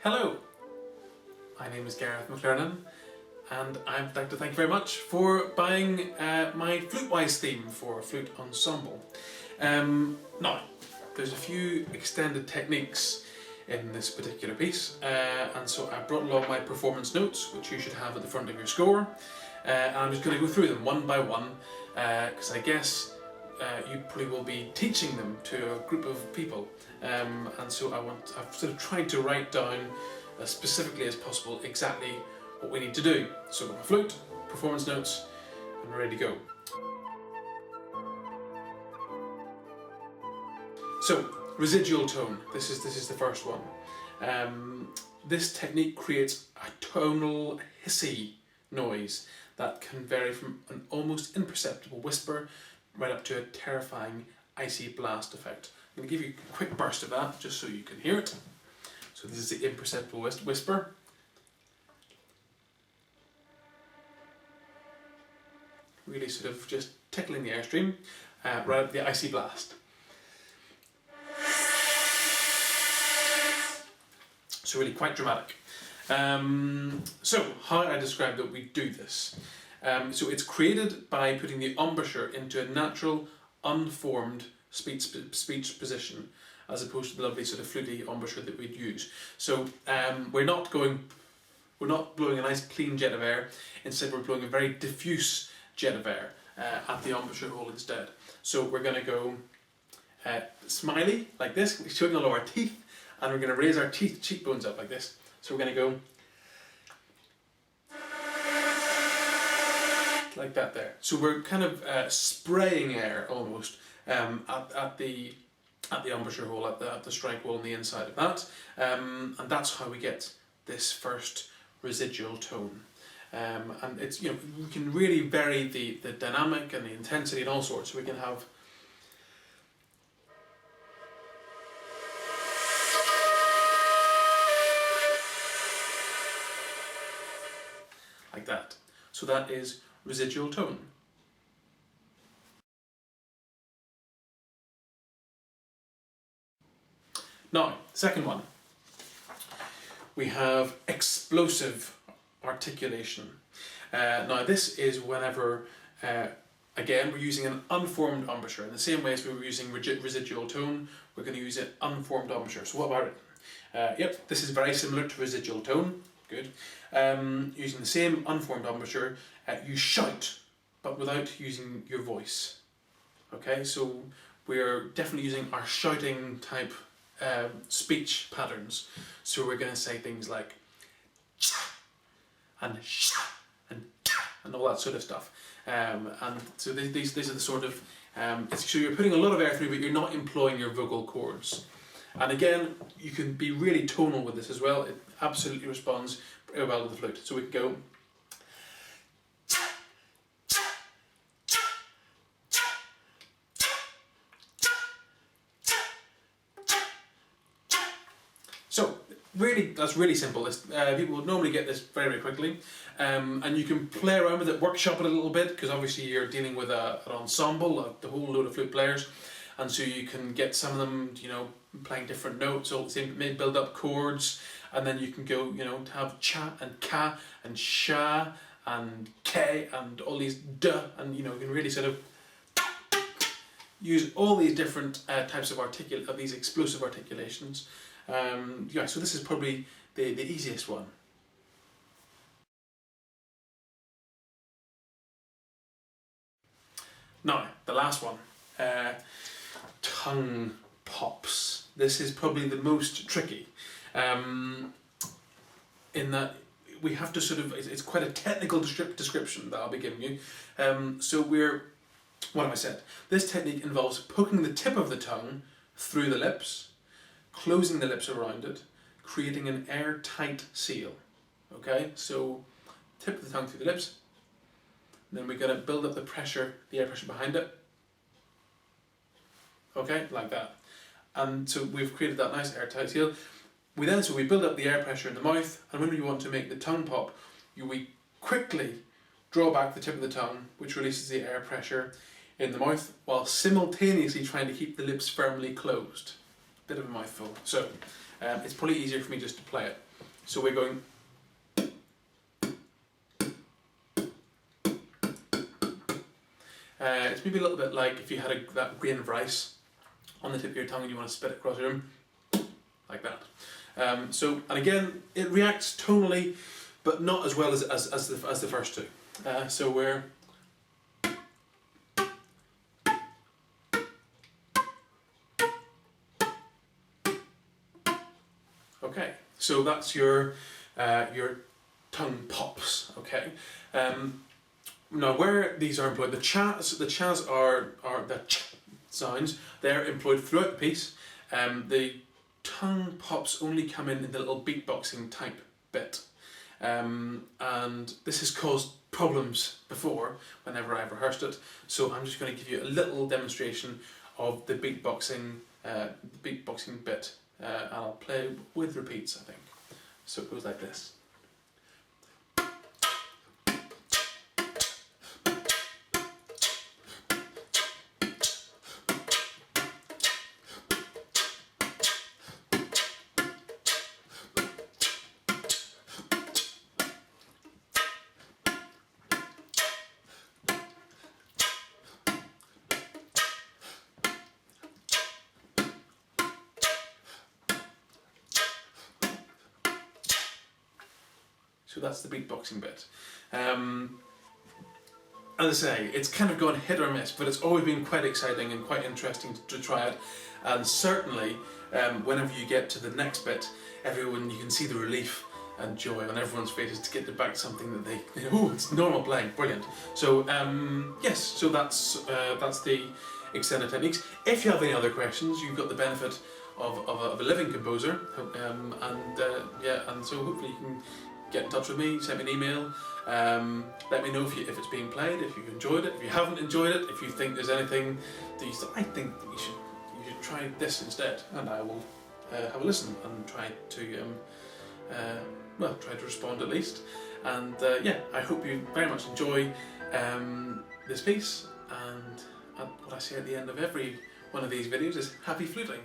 Hello, my name is Gareth McLearnon, and I'd like to thank you very much for buying my Flute-wise theme for Flute Ensemble. Now, there's a few extended techniques in this particular piece, and so I brought along my performance notes, which you should have at the front of your score, and I'm just going to go through them one by one, because I guess you probably will be teaching them to a group of people, and so I've sort of tried to write down as specifically as possible exactly what we need to do. So I've got my flute, performance notes, and we're ready to go. So, residual tone, this is the first one. This technique creates a tonal hissy noise that can vary from an almost imperceptible whisper right up to a terrifying icy blast effect. I'm going to give you a quick burst of that just so you can hear it. So this is the imperceptible whisper. Really sort of just tickling the airstream right up to the icy blast. So really quite dramatic. So how I describe that we do this. So it's created by putting the embouchure into a natural, unformed speech position, as opposed to the lovely sort of fluty embouchure that we'd use. So we're not blowing a nice clean jet of air. Instead, we're blowing a very diffuse jet of air at the embouchure hole instead. So we're going to go smiley like this, showing all of our teeth, and we're going to raise our cheekbones up like this. So we're going to go like that there. So we're kind of spraying air almost at the embouchure hole, at the strike hole on the inside of that, and that's how we get this first residual tone. And it's, you know, we can really vary the dynamic and the intensity and all sorts. So we can have like that. So that is residual tone. Now, second one, we have explosive articulation. Now this is whenever, again, we're using an unformed embouchure. In the same way as we were using residual tone, we're going to use an unformed embouchure. So what about it? Yep, this is very similar to residual tone. Good. Using the same unformed embouchure, you shout, but without using your voice. Okay, so we're definitely using our shouting type speech patterns. So we're going to say things like and and all that sort of stuff. And so these are the sort of so you're putting a lot of air through, but you're not employing your vocal cords. And again, you can be really tonal with this as well. It absolutely responds very well with the flute. So we can go. So really, that's really simple. People would normally get this very, very quickly, and you can play around with it, workshop it a little bit, because obviously you're dealing with an ensemble, the whole load of flute players, and so you can get some of them, you know, playing different notes, all the same, may build up chords, and then you can go, you know, to have cha and ka and sha and ke and all these duh, and you know, you can really sort of use all these different types of these explosive articulations. Yeah, so this is probably the easiest one. Now, the last one, tongue pops. This is probably the most tricky, in that we have to sort of, it's quite a technical description that I'll be giving you. What have I said? This technique involves poking the tip of the tongue through the lips, closing the lips around it, creating an airtight seal. Okay, so tip of the tongue through the lips, and then we're going to build up the pressure, the air pressure behind it. Okay, like that. And so we've created that nice airtight seal. We build up the air pressure in the mouth, and when we want to make the tongue pop, we quickly draw back the tip of the tongue, which releases the air pressure in the mouth, while simultaneously trying to keep the lips firmly closed. Bit of a mouthful. So it's probably easier for me just to play it. So we're going. It's maybe a little bit like if you had that grain of rice on the tip of your tongue and you want to spit it across the room, like that. And again, it reacts tonally, but not as well as the first two. So we're. Okay, so that's your tongue pops. Okay. Now, where these are employed, the chas are the ch sounds. They're employed throughout the piece. The tongue pops only come in the little beatboxing type bit, and this has caused problems before whenever I've rehearsed it. So I'm just going to give you a little demonstration of the beatboxing bit, and I'll play with repeats, I think. So it goes like this. So that's the beatboxing bit. As I say, it's kind of gone hit or miss, but it's always been quite exciting and quite interesting to try it. And certainly, whenever you get to the next bit, you can see the relief and joy on everyone's faces to get back something that they oh, it's normal playing, brilliant. So yes, so that's the extended techniques. If you have any other questions, you've got the benefit of a living composer, and so hopefully you can get in touch with me, send me an email, let me know if it's being played, if you've enjoyed it, if you haven't enjoyed it, if you think there's anything that you I think that you should try this instead, and I will have a listen and try to respond at least. And yeah, I hope you very much enjoy this piece, and what I say at the end of every one of these videos is happy fluting.